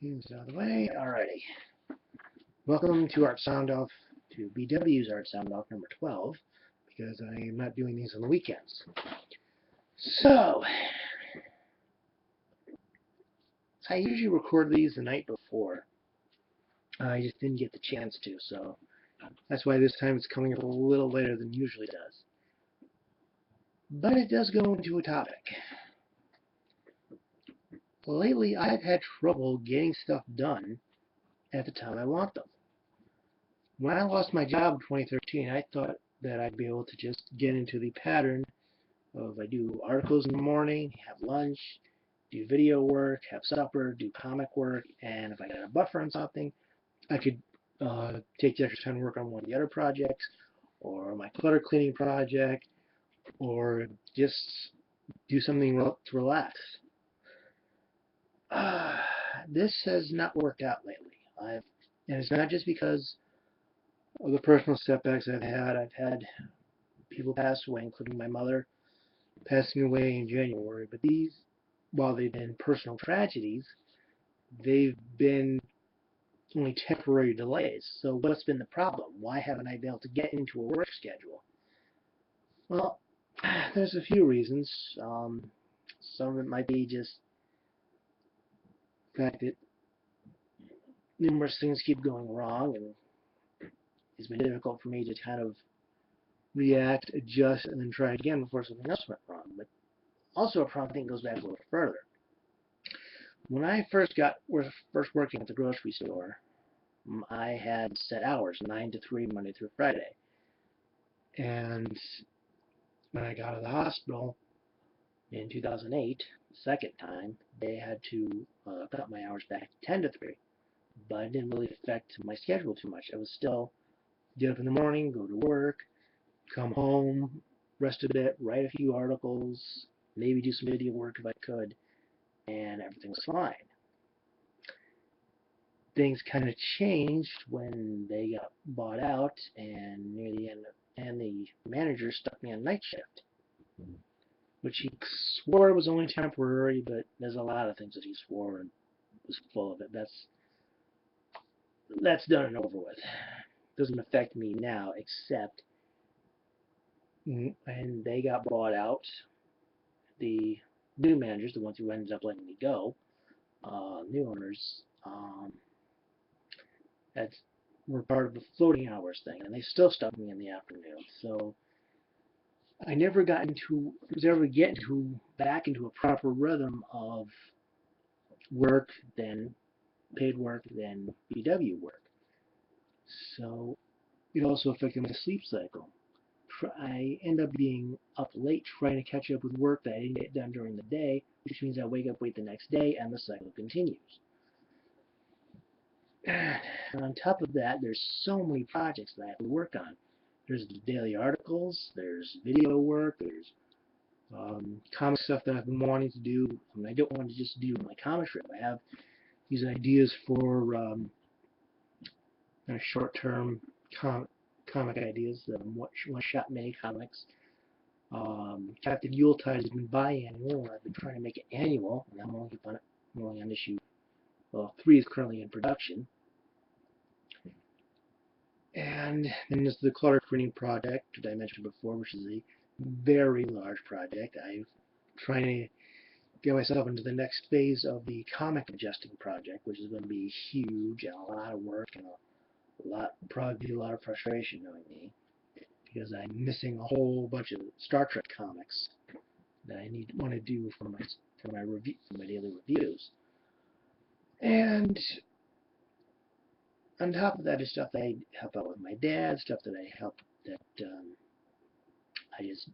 Things out of the way. Alrighty. Welcome to Art Soundoff, to BW's Art Soundoff number 12, because I am not doing these on the weekends. So, I usually record these the night before. I just didn't get the chance to, so that's why this time it's coming up a little later than it usually does. But it does go into a topic. Lately, I've had trouble getting stuff done at the time I want them. When I lost my job in 2013, I thought that I'd be able to just get into the pattern of I do articles in the morning, have lunch, do video work, have supper, do comic work, and if I got a buffer on something, I could take the extra time to work on one of the other projects, or my clutter cleaning project, or just do something to relax. This has not worked out lately. And it's not just because of the personal setbacks I've had. I've had people pass away, including my mother passing away in January. But these, while they've been personal tragedies, they've been only temporary delays. So what's been the problem? Why haven't I been able to get into a work schedule? Well, there's a few reasons. Some of it might be just the fact that numerous things keep going wrong, and it's been difficult for me to kind of react, adjust, and then try again before something else went wrong. But also a problem thing goes back a little further. When I was first working at the grocery store, I had set hours, 9 to 3, Monday through Friday. And when I got out of the hospital in 2008, the second time, they had to cut my hours back to 10 to 3. But it didn't really affect my schedule too much. I was still get up in the morning, go to work, come home, rest a bit, write a few articles, maybe do some video work if I could, and everything was fine. Things kind of changed when they got bought out, and near the end, and the manager stuck me on night shift, which he swore was only temporary, but there's a lot of things that he swore and was full of it. That's done and over with. Doesn't affect me now, except when they got bought out, the new managers, the ones who ended up letting me go, new owners, that's were part of the floating hours thing, and they still stuck me in the afternoon. So I never was ever getting back into a proper rhythm of work, then paid work, then BW work. So it also affected my sleep cycle. I end up being up late trying to catch up with work that I didn't get done during the day, which means I wake up late the next day, and the cycle continues. And on top of that, there's so many projects that I have to work on. There's daily articles, there's video work, there's comic stuff that I've been wanting to do. I mean, I don't want to just do my comic strip. I have these ideas for short-term comic ideas, one-shot mini comics. Captain Yuletide has been biannual, and I've been trying to make it annual, and I'm only on issue, well, 3 is currently in production. And then there's the clutter cleaning project that I mentioned before, which is a very large project. I'm trying to get myself into the next phase of the comic adjusting project, which is going to be huge and a lot of work and probably a lot of frustration knowing me, because I'm missing a whole bunch of Star Trek comics that I want to do for my daily reviews. And on top of that is stuff that I help out with my dad, stuff that I just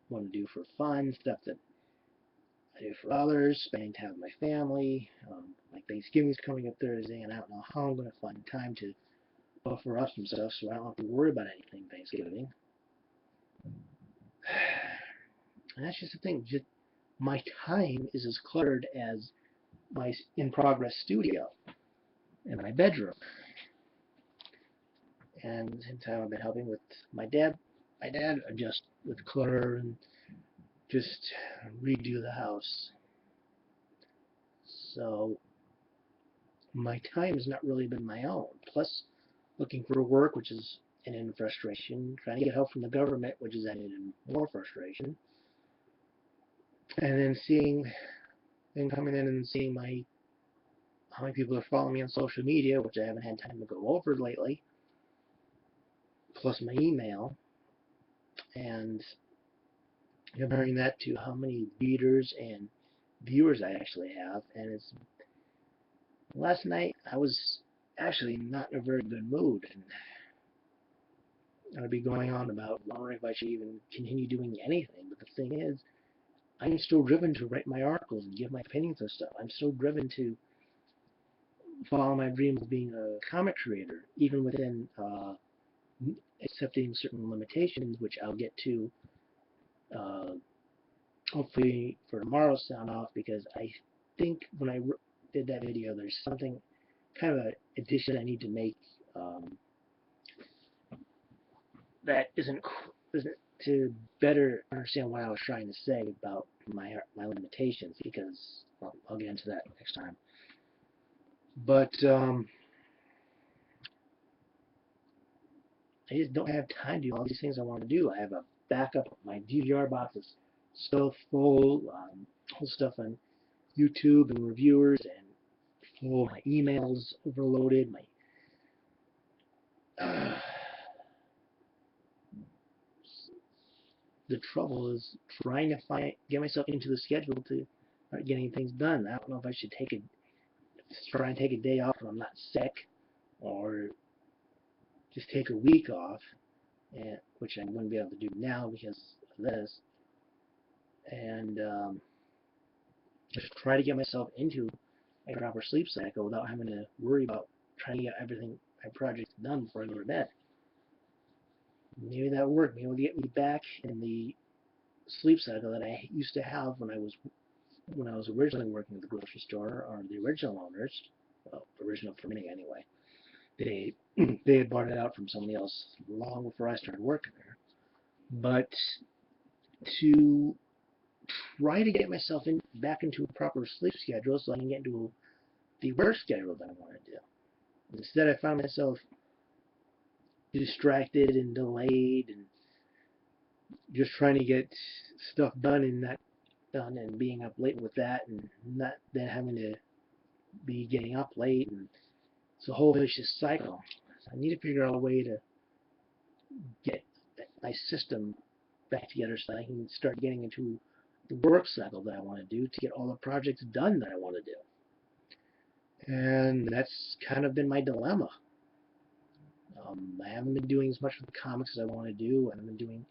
want to do for fun, stuff that I do for others, spending time with my family. Like Thanksgiving's coming up Thursday, and I don't know how I'm going to find time to buffer up some stuff so I don't have to worry about anything Thanksgiving. And that's just the thing. Just my time is as cluttered as my in-progress studio in my bedroom. And at the same time, I've been helping with my dad adjust with clutter and just redo the house. So my time has not really been my own. Plus, looking for work, which is ended in frustration, trying to get help from the government, which is ended in more frustration, and then coming in and seeing how many people are following me on social media, which I haven't had time to go over lately, plus my email, and comparing that to how many readers and viewers I actually have. And last night I was actually not in a very good mood, and I'd be going on about wondering if I should even continue doing anything. But the thing is, I'm still driven to write my articles and give my opinions and stuff. I'm still driven to follow my dream of being a comic creator, even within accepting certain limitations, which I'll get to uh, hopefully for tomorrow's sound off, because I think when I did that video, there's something kind of an addition I need to make that isn't to better understand what I was trying to say about my limitations, because I'll get into that next time. But I just don't have time to do all these things I want to do. I have a backup of my DVR box is so full, whole stuff on YouTube and reviewers, and full. My emails overloaded. The trouble is trying to get myself into the schedule to start getting things done. I don't know if I should try and take a day off when I'm not sick, or just take a week off, which I wouldn't be able to do now because of this, and just try to get myself into a proper sleep cycle without having to worry about trying to get everything, my projects done before I go to bed. Maybe that worked. Maybe it'll get me back in the sleep cycle that I used to have when I was originally working at the grocery store, or the original owners. Well, original for me anyway. They had bought it out from somebody else long before I started working there. But to try to get myself back into a proper sleep schedule so I can get into the work schedule that I want to do. Instead, I found myself distracted and delayed, and just trying to get stuff done and not done, and being up late with that, and not then having to be getting up late, and it's a whole vicious cycle. So I need to figure out a way to get my system back together so I can start getting into the work cycle that I want to do to get all the projects done that I want to do. And that's kind of been my dilemma. I haven't been doing as much with the comics as I want to do. I haven't been doing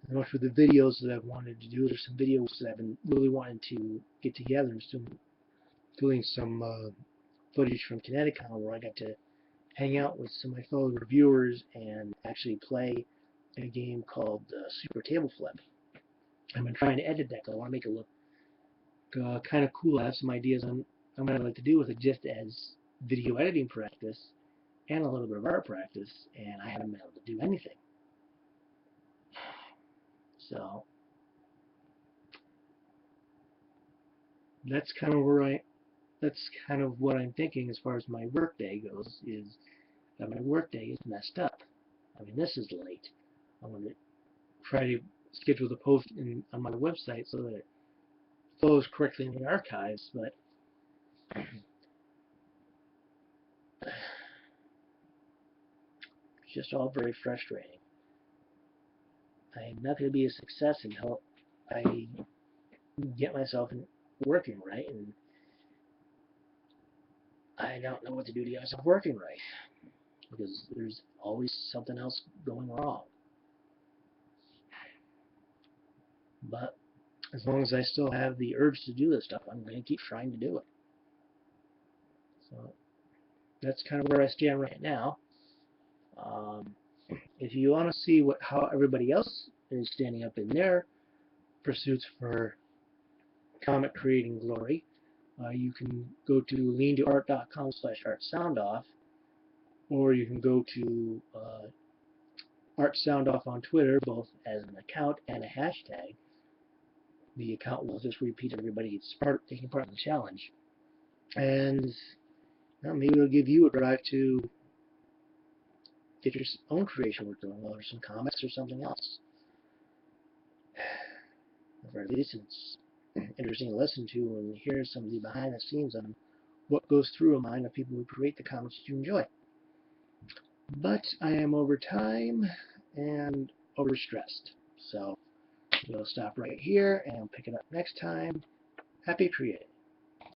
as much with the videos that I've wanted to do. There's some videos that I've been really wanting to get together, including some footage from Kineticon where I got to hang out with some of my fellow reviewers and actually play a game called Super Table Flip. I've been trying to edit that because I want to make it look kind of cool. I have some ideas on what I'd like to do with it, just as video editing practice and a little bit of art practice, and I haven't been able to do anything. So that's kind of what I'm thinking as far as my work day goes, is that my work day is messed up. I mean, this is late. I'm going to try to schedule the post on my website so that it flows correctly in the archives, but it's just all very frustrating. I'm not going to be a success until I get myself working right, and I don't know what to do to get myself working right, because there's always something else going wrong. But as long as I still have the urge to do this stuff, I'm going to keep trying to do it. So that's kind of where I stand right now. If you want to see how everybody else is standing up in their pursuits for comic creating glory, you can go to leantoart.com/artsoundoff, or you can go to artsoundoff on Twitter, both as an account and a hashtag. The account will just repeat everybody taking part in the challenge. And Well, maybe it'll give you a drive to get your own creation work going, or some comics or something else. At the very least, it's interesting to listen to and hear some of the behind the scenes on what goes through a mind of people who create the comics that you enjoy. But I am over time and overstressed. So we'll stop right here and pick it up next time. Happy creating.